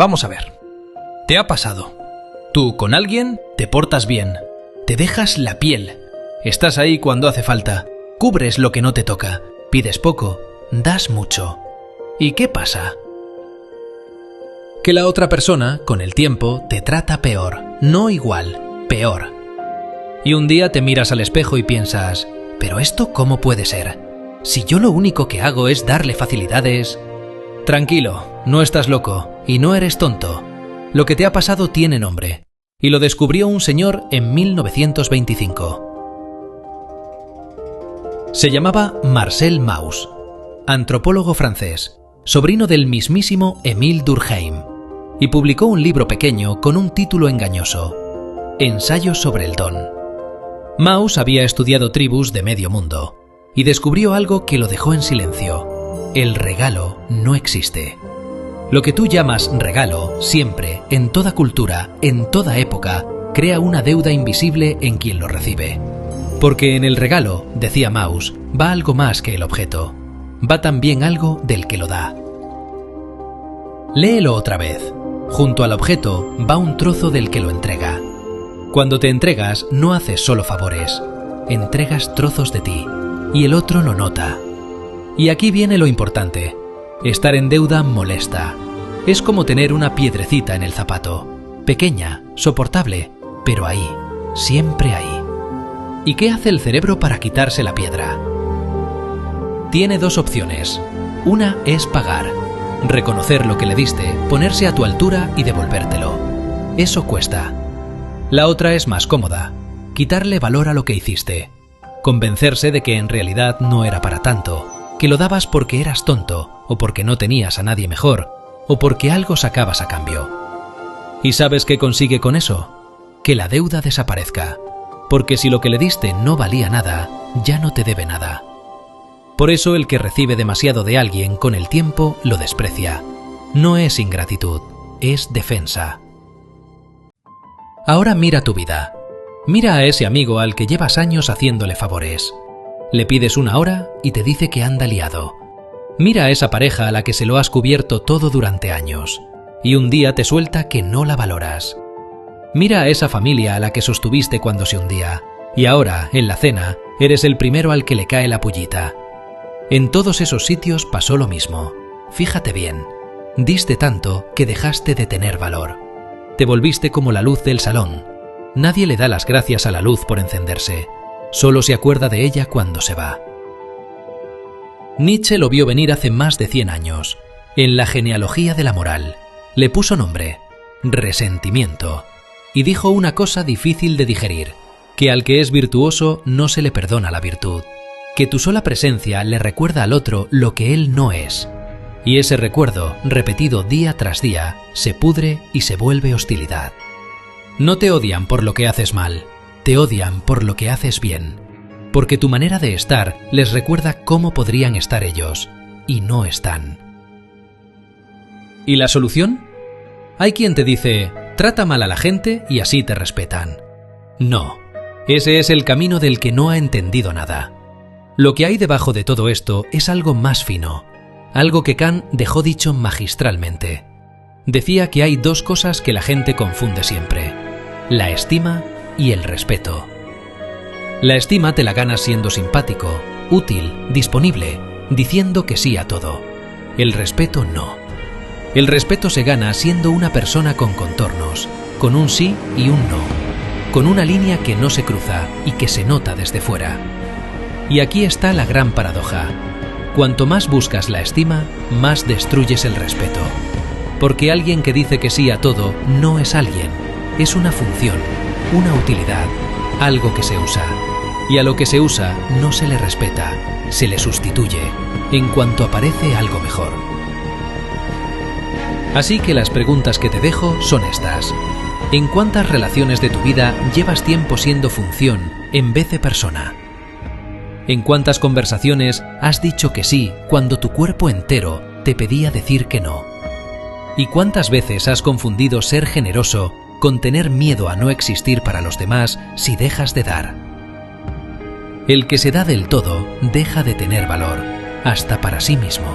Vamos a ver. ¿Te ha pasado? Tú con alguien te portas bien, te dejas la piel, estás ahí cuando hace falta, cubres lo que no te toca, pides poco, das mucho. ¿Y qué pasa? Que la otra persona, con el tiempo, te trata peor, no igual, peor. Y un día te miras al espejo y piensas, ¿pero esto cómo puede ser? Si yo lo único que hago es darle facilidades... Tranquilo, no estás loco y no eres tonto. Lo que te ha pasado tiene nombre, y lo descubrió un señor en 1925. Se llamaba Marcel Mauss, antropólogo francés, sobrino del mismísimo Émile Durkheim, y publicó un libro pequeño con un título engañoso, Ensayos sobre el don. Mauss había estudiado tribus de medio mundo, y descubrió algo que lo dejó en silencio. El regalo no existe. Lo que tú llamas regalo, siempre, en toda cultura, en toda época, crea una deuda invisible en quien lo recibe. Porque en el regalo, decía Mauss, va algo más que el objeto. Va también algo del que lo da. Léelo otra vez. Junto al objeto va un trozo del que lo entrega. Cuando te entregas, no haces solo favores. Entregas trozos de ti, y el otro lo nota. Y aquí viene lo importante. Estar en deuda molesta. Es como tener una piedrecita en el zapato. Pequeña, soportable, pero ahí, siempre ahí. ¿Y qué hace el cerebro para quitarse la piedra? Tiene dos opciones. Una es pagar. Reconocer lo que le diste, ponerse a tu altura y devolvértelo. Eso cuesta. La otra es más cómoda. Quitarle valor a lo que hiciste. Convencerse de que en realidad no era para tanto. Que lo dabas porque eras tonto, o porque no tenías a nadie mejor, o porque algo sacabas a cambio. ¿Y sabes qué consigue con eso? Que la deuda desaparezca. Porque si lo que le diste no valía nada, ya no te debe nada. Por eso el que recibe demasiado de alguien con el tiempo lo desprecia. No es ingratitud, es defensa. Ahora mira tu vida. Mira a ese amigo al que llevas años haciéndole favores. Le pides una hora y te dice que anda liado. Mira a esa pareja a la que se lo has cubierto todo durante años, y un día te suelta que no la valoras. Mira a esa familia a la que sostuviste cuando se hundía, y ahora, en la cena, eres el primero al que le cae la pullita. En todos esos sitios pasó lo mismo. Fíjate bien, diste tanto que dejaste de tener valor. Te volviste como la luz del salón. Nadie le da las gracias a la luz por encenderse. Solo se acuerda de ella cuando se va. Nietzsche lo vio venir hace más de 100 años. En la genealogía de la moral. Le puso nombre, resentimiento. Y dijo una cosa difícil de digerir, que al que es virtuoso no se le perdona la virtud. Que tu sola presencia le recuerda al otro lo que él no es. Y ese recuerdo, repetido día tras día, se pudre y se vuelve hostilidad. No te odian por lo que haces mal. Te odian por lo que haces bien, porque tu manera de estar les recuerda cómo podrían estar ellos, y no están. ¿Y la solución? Hay quien te dice, trata mal a la gente y así te respetan. No, ese es el camino del que no ha entendido nada. Lo que hay debajo de todo esto es algo más fino, algo que Kant dejó dicho magistralmente. Decía que hay dos cosas que la gente confunde siempre, la estima y el respeto. La estima te la ganas siendo simpático, útil, disponible, diciendo que sí a todo. El respeto no. El respeto se gana siendo una persona con contornos, con un sí y un no, con una línea que no se cruza y que se nota desde fuera. Y aquí está la gran paradoja. Cuanto más buscas la estima, más destruyes el respeto. Porque alguien que dice que sí a todo no es alguien, es una función, una utilidad, algo que se usa. Y a lo que se usa no se le respeta, se le sustituye, en cuanto aparece algo mejor. Así que las preguntas que te dejo son estas. ¿En cuántas relaciones de tu vida llevas tiempo siendo función en vez de persona? ¿En cuántas conversaciones has dicho que sí cuando tu cuerpo entero te pedía decir que no? ¿Y cuántas veces has confundido ser generoso con tener miedo a no existir para los demás si dejas de dar? El que se da del todo deja de tener valor, hasta para sí mismo.